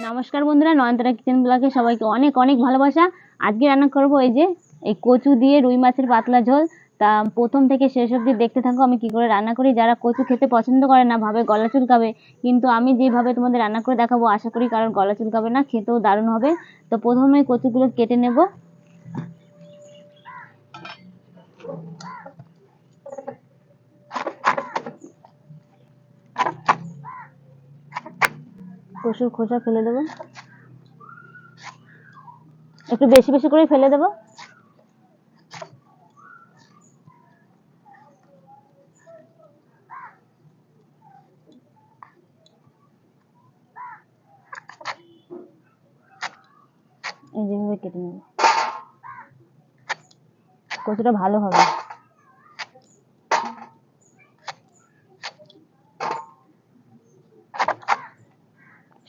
নমস্কার বন্ধুরা, নয়নতারা কিচেন ব্লগে সবাইকে অনেক অনেক ভালোবাসা। আজকে রান্না করব এই কচু দিয়ে রুই মাছের পাতলা ঝোল। তা প্রথম থেকে শেষ অবধি দেখতে থাকো আমি কি করে রান্না করি। যারা কচু খেতে পছন্দ করে না, ভাবে গলা চুলকাবে, কিন্তু আমি যেভাবে তোমাদের রান্না করে দেখাবো আশা করি কারোর গলা চুলকাবে না, খেতেও দারুণ হবে। তো প্রথমে কচুগুলো কেটে নেব। কচুর খোসা ফেলে দেবো, একটু বেশি বেশি করে ফেলে দেবো। এই যেভাবে কেটে নেব, কচুটা ভালো হবে।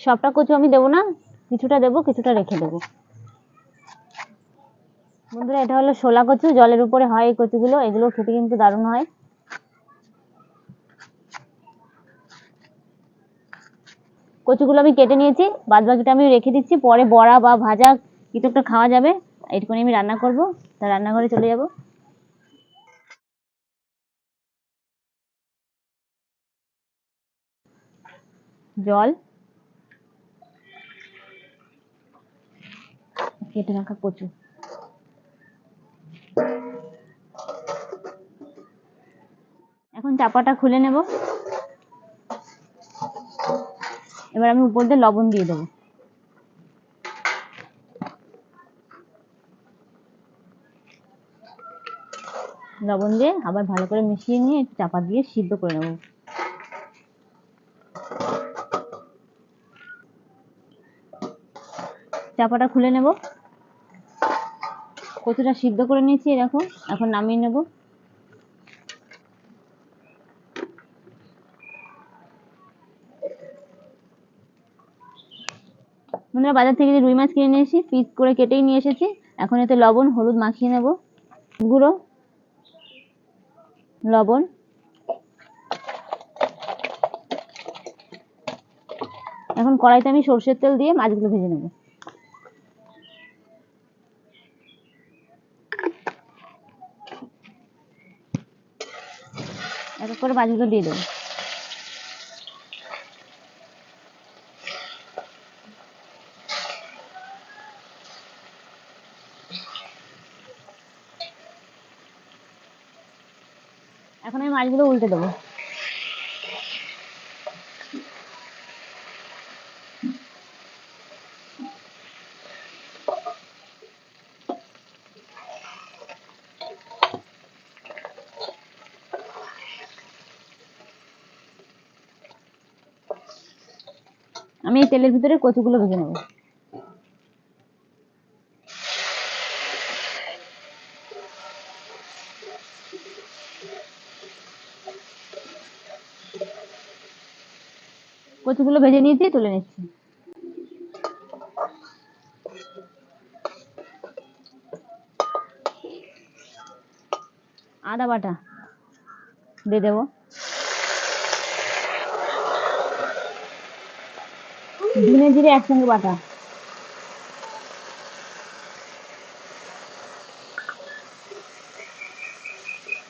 সবটা কচু আমি দেবো না, কিছুটা দেবো, কিছুটা রেখে দেবো। বন্ধুরা, এটা হলো শোলা কচু, জলের উপরে হয় এই কচুগুলো, এগুলো খেতে কিন্তু দারুণ হয়। কচুগুলো আমি কেটে নিয়েছি, বাদ বাকিটা আমি রেখে দিচ্ছি, পরে বড়া বা ভাজা কিছু একটা খাওয়া যাবে। এইটুকুনি আমি রান্না করব, তা রান্নাঘরে চলে যাব। জল, কেটে রাখা কচু, এখন চাপাটা খুলে নেব। এবার আমি উপর দিয়ে লবণ দিয়ে দেবো। লবণ দিয়ে আবার ভালো করে মিশিয়ে নিয়ে একটু চাপা দিয়ে সিদ্ধ করে নেব। চাপাটা খুলে নেব, কচুটা সিদ্ধ করে নিয়েছি এরকম। এখন নামিয়ে নেব। বন্ধুরা, বাজার থেকে যে রুই মাছ কিনে নিয়ে এসেছি, পিস করে কেটেই নিয়ে এসেছি। এখন এতে লবণ হলুদ মাখিয়ে নেব, গুঁড়ো লবণ, এখন কড়াইতে আমি সরষের তেল দিয়ে মাছগুলো ভেজে নেব। এক এক করে মাছগুলো দিয়ে দেবো। এখন আমি মাছগুলো উল্টে দেবো। আমি এই তেলের ভিতরে কচুগুলো ভেজে নেব। কচুগুলো ভেজে নিয়েছি, তুলে নিচ্ছি। আদা বাটা দিয়ে দেবো, ধনে জিরে একসঙ্গে বাটা,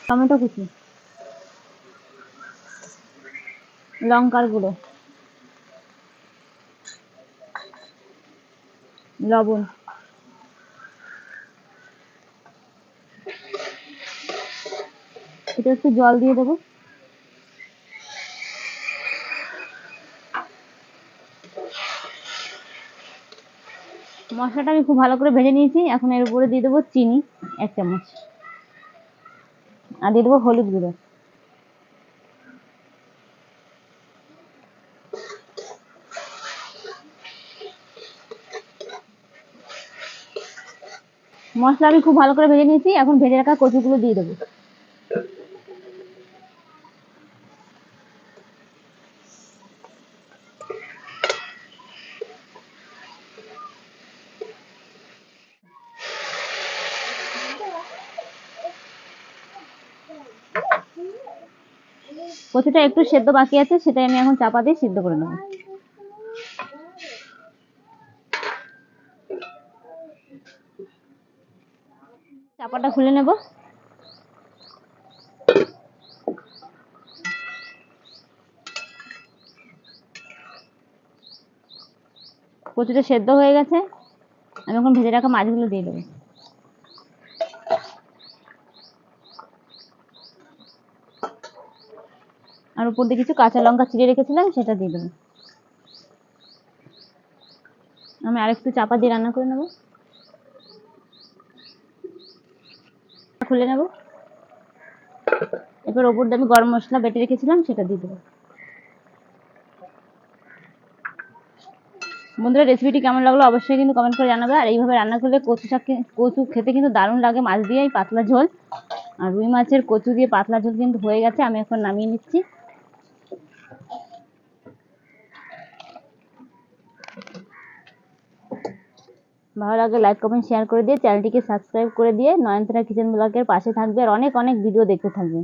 টমেটো কুচি, লঙ্কার গুঁড়ো, লবণ, এটা একটু জল দিয়ে দেবো। মশলাটা আমি খুব ভালো করে ভেজে নিয়েছি। এখন এর উপরে দিয়ে দেবো চিনি 1 চামচ, আর দিয়ে দেবো হলুদ গুঁড়ো। মশলা আমি খুব ভালো করে ভেজে নিয়েছি, এখন ভেজে রাখা কচুগুলো দিয়ে দেবো। কচুটা একটু সেদ্ধ বাকি আছে, সেটাই আমি এখন চাপা দিয়ে সিদ্ধ করে নেবো। চাপাটা খুলে নেব। কচুটা সেদ্ধ হয়ে গেছে, আমি এখন ভেজে রাখা মাছগুলো দিয়ে দেবো। আর উপর দিয়ে কিছু কাঁচা লঙ্কা চিড়ে রেখেছিলাম, সেটা দিয়ে দেবো। আমি আরেকটু চাপা দিয়ে রান্না করে নেব। খুলে নেব। এরপর ওপর দিয়ে আমি গরম মশলা বেটে রেখেছিলাম, সেটা দিয়ে দেবো। বন্ধুরা, রেসিপিটি কেমন লাগলো অবশ্যই কিন্তু কমেন্ট করে জানাবে। আর এইভাবে রান্না করলে কচু খেতে কিন্তু দারুণ লাগে। মাছ দিয়ে পাতলা ঝোল, আর রুই মাছের কচু দিয়ে পাতলা ঝোল কিন্তু হয়ে গেছে। আমি এখন নামিয়ে নিচ্ছি। ভালো লাগলে লাইক কমেন্ট শেয়ার করে দিয়ে চ্যানেলটিকে সাবস্ক্রাইব করে দিয়ে নয়নতারা কিচেন ব্লগের পাশে থাকবে, আর অনেক অনেক ভিডিও দেখতে থাকবে।